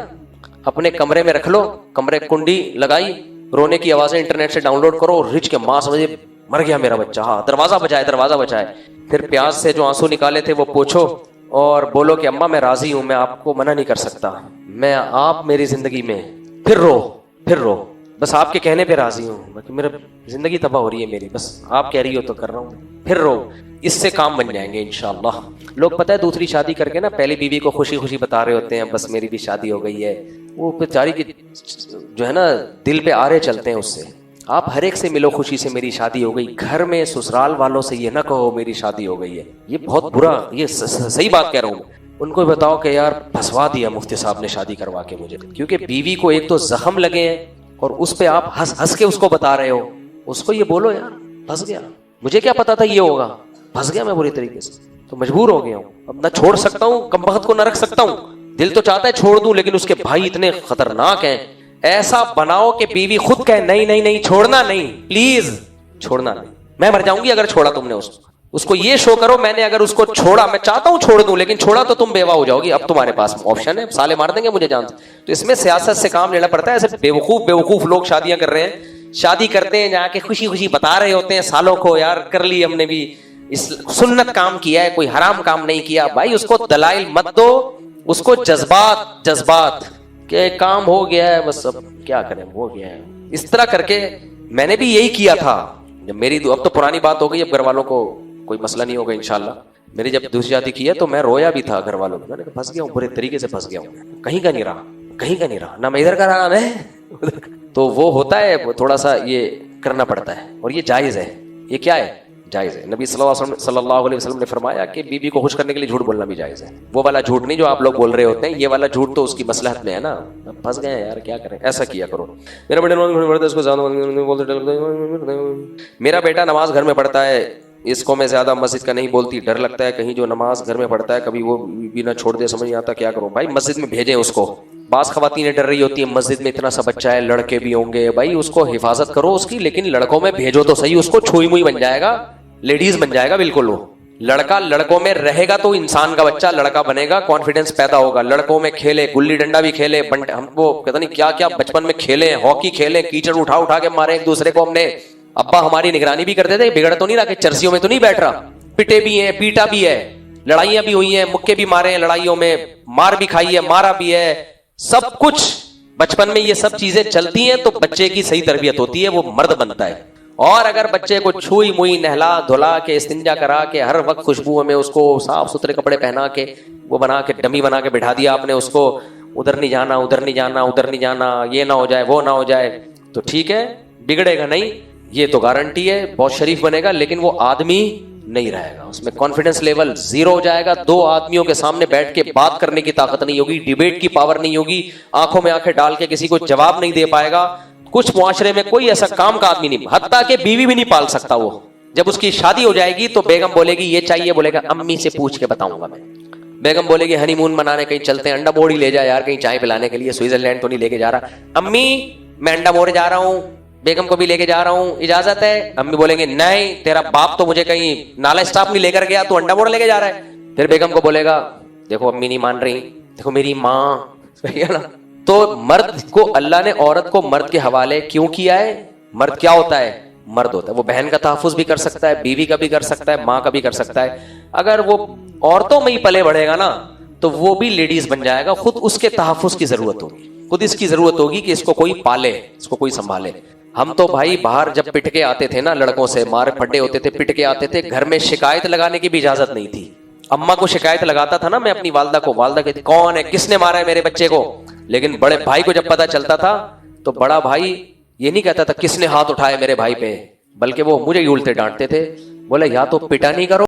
A: अपने कमरे में रख लो, कमरे कुंडी लगाई, रोने की आवाजें इंटरनेट से डाउनलोड करो, रिच के माँ समझे मर गया मेरा बच्चा, हाँ दरवाजा बजाए। फिर प्याज से जो आंसू निकाले थे वो पोछो और बोलो कि अम्मा मैं राजी हूं, मैं आपको मना नहीं कर सकता, मैं आप मेरी जिंदगी में। फिर रो, बस आपके कहने पे राजी हूं, बाकी मेरा जिंदगी तबाह हो रही है मेरी, बस आप कह रही हो तो कर रहा हूं। फिर रो, इससे काम बन जाएंगे इंशाअल्लाह। लोग पता है दूसरी शादी करके ना पहली बीवी को खुशी खुशी बता रहे होते हैं बस मेरी भी शादी हो गई है, वो बेचारी की जो है ना दिल पे आरे चलते हैं उससे। आप हर एक से मिलो खुशी से मेरी शादी हो गई, घर में ससुराल वालों से ये ना कहो मेरी शादी हो गई है, ये बहुत बुरा, ये सही बात कह रहा हूँ। उनको बताओ कि यार फंसवा दिया मुफ्ती साहब ने शादी करवा के मुझे, क्योंकि बीवी को एक तो जख्म लगे हैं और उस पे आप हंस के उसको बता रहे हो। उसको ये बोलो यार फंस गया, मुझे क्या पता था ये होगा, फंस गया मैं बुरी तरीके से, तो मजबूर हो गया हूँ, अब ना छोड़ सकता हूँ, कमबख्त को ना रख सकता हूँ। दिल तो चाहता है छोड़ दूं, लेकिन उसके भाई इतने खतरनाक हैं। ऐसा बनाओ कि बीवी खुद कहे नहीं छोड़ना नहीं, प्लीज छोड़ना नहीं, मैं मर जाऊंगी अगर छोड़ा तुमने उसको ये शो करो मैंने अगर उसको छोड़ा, मैं चाहता हूं छोड़ दूं लेकिन छोड़ा तो तुम बेवा हो जाओगी, अब तुम्हारे पास ऑप्शन है, साले मार देंगे मुझे जान से। तो इसमें सियासत से काम लेना पड़ता है। ऐसे बेवकूफ लोग शादियां कर रहे हैं, शादी करते हैं जाके खुशी खुशी बता रहे होते हैं सालों को, यार कर ली हमने भी, इस सुन्नत काम किया है, कोई हराम काम नहीं किया। भाई उसको दलाइल मत दो, उसको जज्बात के काम हो गया है बस, अब क्या करें हो गया है। इस तरह करके मैंने भी यही किया था जब मेरी, अब तो पुरानी बात हो गई, अब घर वालों को कोई मसला नहीं होगा इंशाल्लाह। मेरी जब दूसरी शादी की है तो मैं रोया भी था घर वालों को, मैंने कहा फंस गया हूँ, बुरे तरीके से फंस गया हूँ, कहीं का नहीं रहा, ना मैं इधर का रहा मैं तो वो होता है, थोड़ा सा ये करना पड़ता है और ये जायज है। ये क्या है? जायज है। नबी सल्लल्लाहु अलैहि वसल्लम ने फरमाया कि बीवी को खुश करने के लिए झूठ बोलना भी जायज है। वो वाला झूठ नहीं जो आप लोग बोल रहे होते हैं, ये वाला झूठ तो उसकी मसलहत में है ना, फंस गए यार क्या करें, ऐसा किया करो। मेरा बेटा नमाज घर में पढ़ता है, इसको मैं ज्यादा मस्जिद का नहीं बोलती, डर लगता है कहीं जो नमाज घर में पढ़ता है कभी वो भी ना छोड़ दे, समझ नहीं आता क्या करूं। भाई मस्जिद में भेजें उसको। बास खवातीनें डर रही होती है मस्जिद में इतना सा बच्चा है, लड़के भी होंगे, भाई उसको हिफाजत करो उसकी, लेकिन लड़कों में भेजो तो सही, उसको छुई मुई बन जाएगा, लेडीज बन जाएगा बिल्कुल, वो लड़का लड़कों में रहेगा तो इंसान का बच्चा लड़का बनेगा, कॉन्फिडेंस पैदा होगा। लड़कों में खेले, गुल्ली डंडा भी खेले, हमको पता नहीं क्या क्या बचपन में खेले, हॉकी खेले, कीचड़ उठा उठा के मारे एक दूसरे को हमने। अब्बा हमारी निगरानी भी करते थे, बिगड़ तो नहीं रहा कि चर्सियों में तो नहीं बैठ रहा, पिटे भी है, पीटा भी है, लड़ाइयां भी हुई हैं, मुक्के भी मारे हैं लड़ाइयों में, मार भी खाई है, मारा भी है, सब कुछ बचपन में ये सब चीजें चलती हैं तो बच्चे की सही तरबियत होती है, वो मर्द बनता है। और अगर बच्चे को छुई मुई नहला धुला के इस्तिंजा करा के हर वक्त खुशबू में उसको साफ सुथरे कपड़े पहना के वो बना के डमी बना के बिठा दिया आपने उसको, उधर नहीं जाना, उधर नहीं जाना, उधर नहीं जाना, ये ना हो जाए, वो ना हो जाए, तो ठीक है, बिगड़ेगा नहीं, ये तो गारंटी है, बहुत शरीफ बनेगा, लेकिन वो आदमी नहीं रहेगा, उसमें कॉन्फिडेंस लेवल जीरो हो जाएगा। दो आदमियों के सामने बैठ के बात करने की ताकत नहीं होगी, डिबेट की पावर नहीं होगी, आंखों में आंखें डाल के किसी को जवाब नहीं दे पाएगा। कुछ मुआशरे में कोई ऐसा काम का आदमी नहीं, हत्ता के बीवी भी नहीं पाल सकता वो। जब उसकी शादी हो जाएगी तो बेगम बोलेगी ये चाहिए, बोलेगा अम्मी से पूछ के बताऊंगा मैं। बेगम बोलेगी हनीमून मनाने कहीं चलते हैं, अंडा बोड़ी ले जा यार कहीं चाय पिलाने के लिए, स्विट्जरलैंड तो नहीं लेके जा रहा। अम्मी मैं अंडा बोरे जा रहा हूं, बेगम को भी लेके जा रहा हूं, इजाजत है? अम्मी बोलेंगे नहीं, तेरा बाप तो मुझे कहीं नाला स्टाफ नहीं लेकर गया, तू अंडा बोरा लेके जा रहा है। फिर बेगम को बोलेगा देखो अम्मी नहीं मान रही, देखो मेरी माँ, सही है ना। तो मर्द को अल्लाह ने औरत को मर्द के हवाले क्यों किया है? मर्द क्या होता है? मर्द होता है, वो बहन का तहफ्फुज भी कर सकता है, बीवी का भी कर सकता है, माँ का भी कर सकता है। अगर वो औरतों में ही पले बढ़ेगा ना तो वो भी लेडीज बन जाएगा, खुद उसके तहफ्फुज की जरूरत होगी, खुद इसकी जरूरत होगी कि इसको कोई पाले, इसको कोई संभाले। हम तो भाई बाहर जब पिट के आते थे ना, लड़कों से मार फड्डे होते थे, पिट के आते थे, घर में शिकायत लगाने की भी इजाजत नहीं थी। अम्मा को शिकायत लगाता था ना मैं अपनी वालदा को, वालदा कहती कौन है, किसने मारा है मेरे बच्चे को। लेकिन बड़े भाई को जब पता चलता था तो बड़ा भाई ये नहीं कहता था किसने हाथ उठाए मेरे भाई पे, बल्कि वो मुझे ही उल्टे डांटते थे, बोले या तो पिटा नहीं करो